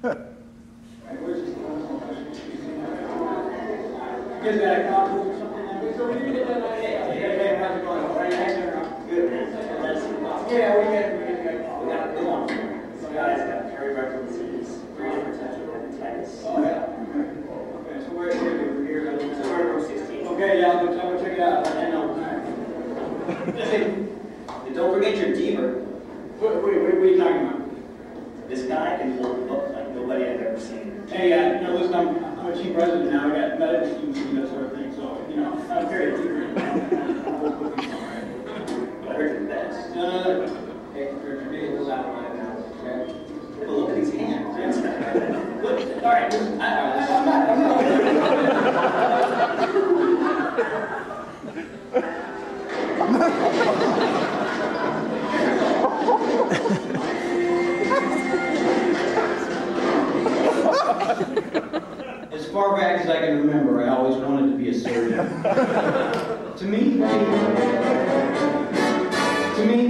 You guys got a copy or something? So we did that. Hey, how's it going? Good. Yeah, we got a good one. Some guys got perirectal disease, potential hepatitis. Oh, yeah. Okay, so where are you here? So we're room 16. Okay, yeah, I'm gonna check it out. I know. Don't forget your dealer. What are you talking about? This guy can hold a book like nobody I've ever seen. Hey, you know, listen, I'm a chief resident now. I got medical students and that sort of thing, so, you know, I'm very deep. I heard the best. Hey, you're being a little out of line now. Okay? But look at these hands. Look, all right, listen, I'm As far back as I can remember, I always wanted to be a surgeon. To me,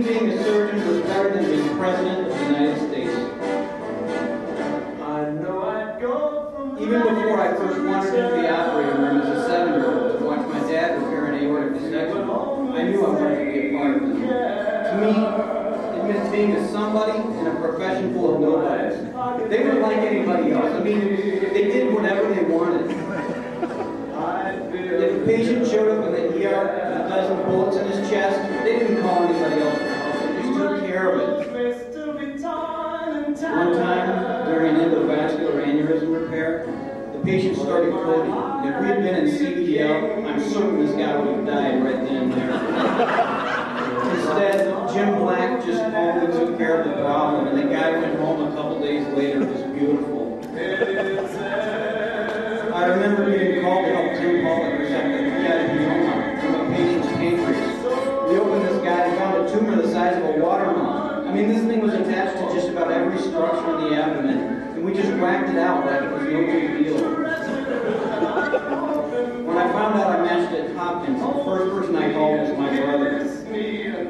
being a surgeon was better than being president of the United States. I know I'd go from even before I first wandered into the operating room as a 7-year-old to watch my dad repair an aortic dissection, I knew I wanted to be a part of it. To me, it meant being a somebody in a profession full of nobodies. They weren't like anybody else. I mean, they did whatever they wanted. If a patient showed up in the ER with a dozen bullets in his chest, they didn't call anybody else to help. They just took care of it. One time, during an endovascular aneurysm repair, the patient started coding. If we had been in CPL, I'm certain this guy would have died right then and there. Instead, Jim Black just calmly took care of the problem, and the guy went home a couple days later. It was beautiful. I remember being called to help Tim Pollock resect a hematoma from a patient's pancreas. We opened this guy and found a tumor the size of a watermelon. I mean, this thing was attached to just about every structure in the abdomen, and we just whacked it out like it was no big deal. When I found out I matched at Hopkins, the first person I called was my brother.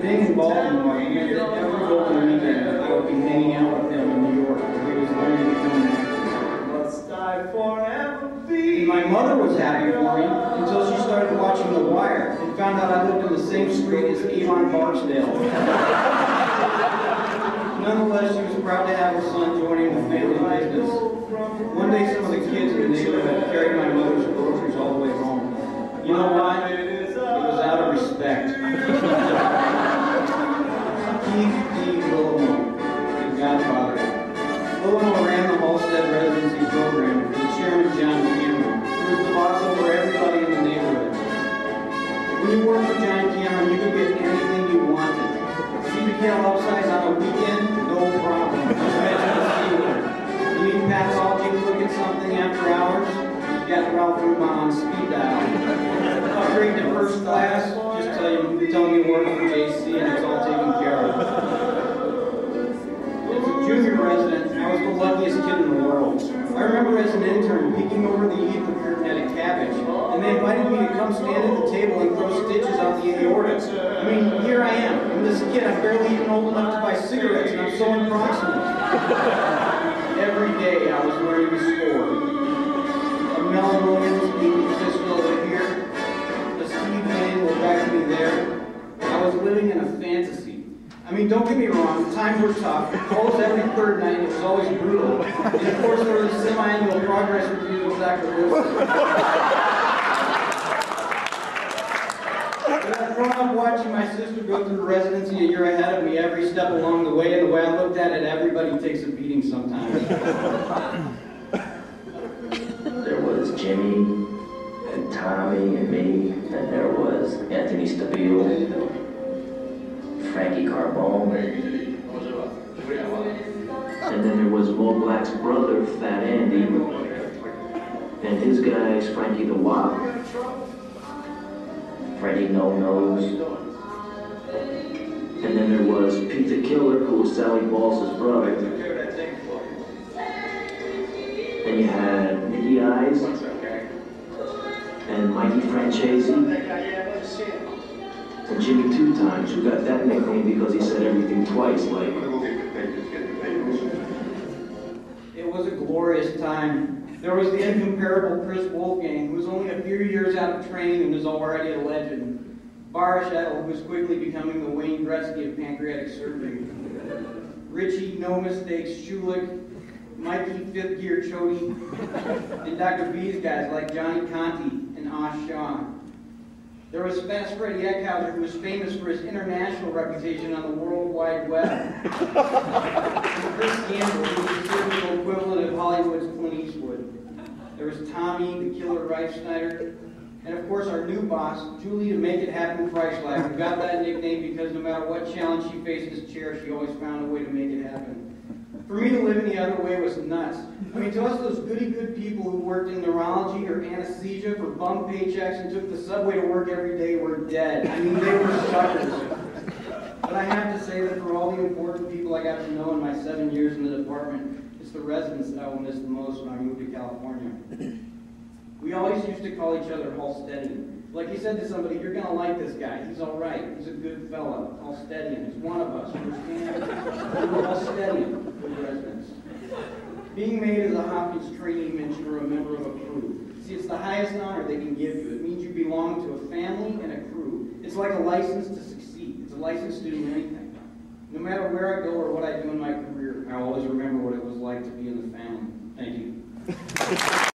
Being in Baltimore meant that every open weekend I would be hanging out with him in New York, where he was learning to become an actor. And my mother was happy for me until she started watching The Wire and found out I lived in the same street as Avon Barksdale. Nonetheless, she was proud to have her son joining the family business. One day, some of the kids in the neighborhood carried my mother's groceries all the way home. You know why? It was out of respect. Keith D. Willamo, the godfather. Willamo ran the Halsted residency program for the chairman, John Cameron, who was the boss over everybody in the neighborhood. When you worked for John Cameron, you could get anything you wanted. CPL upsize on a weekend, no problem. You need pathology to look at something after hours, you got Ralph Rubin on speed dial. Upgrade to first class, just tell me you work for JC and it's all taken care of. As a junior resident, I was the luckiest kid in the world. I remember as an intern peeking over the Eden curtain at a cabbage, and they invited me to come stand at the table and throw stitches on the aorta. I mean, here I am. I'm this kid. I'm barely even old enough to buy cigarettes, and I'm so improximate. Every day I was learning to score. A Mel Williams beating Fistula over here. A Steve Lane will back me there. I was living in a fantasy. I mean, don't get me wrong, times were tough. Almost every third night, it was always brutal. And of course, there was a semi-annual progress review with Dr. Wilson. But I've grown up watching my sister go through residency a year ahead of me every step along the way, and the way I looked at it, everybody takes a beating sometimes. There was Jimmy, and Tommy, and me, and there was Anthony Stabile, Frankie Carbone, and then there was Mo Black's brother, Fat Andy, and his guys, Frankie the Wop, Freddie No Nose, and then there was Pete the Killer, who was Sally Balls' brother. Then you had Nicky Eyes, and Mikey Francesi, and Jimmy Two Times, who got that nickname because he said everything twice, like... was a glorious time. There was the incomparable Chris Wolfgang, who was only a few years out of training and was already a legend. Baruchel, who was quickly becoming the Wayne Gretzky of pancreatic surgery. Richie, no mistakes, Schulich, Mikey, fifth gear Chody, and Dr. B's guys like Johnny Conti and Osh Shaw. There was Fast Freddy Eckhauser, who was famous for his international reputation on the World Wide Web. And Chris Gamble, who was the surgical equivalent of Hollywood's Clint Eastwood. There was Tommy, the Killer Reifsnyder, and of course our new boss, Julie, to make it happen Christ-like, who got that nickname because no matter what challenge she faced as chair, she always found a way to make it happen. For me to live in the other way was nuts. I mean, to us, those goody-good people who worked in neurology or anesthesia for bum paychecks and took the subway to work every day were dead. I mean, they were suckers. But I have to say that for all the important people I got to know in my 7 years in the department, it's the residents that I will miss the most when I moved to California. We always used to call each other Halstedian. Like you said to somebody, you're going to like this guy. He's all right. He's a good fella. Halstedian. He's one of us. We're Halstedian for the residents. Being made as a Hopkins trainee means you're a member of a crew. See, it's the highest honor they can give you. It means you belong to a family and a crew. It's like a license to succeed. It's a license to do anything. No matter where I go or what I do in my career, I always remember what it was like to be in the family. Thank you.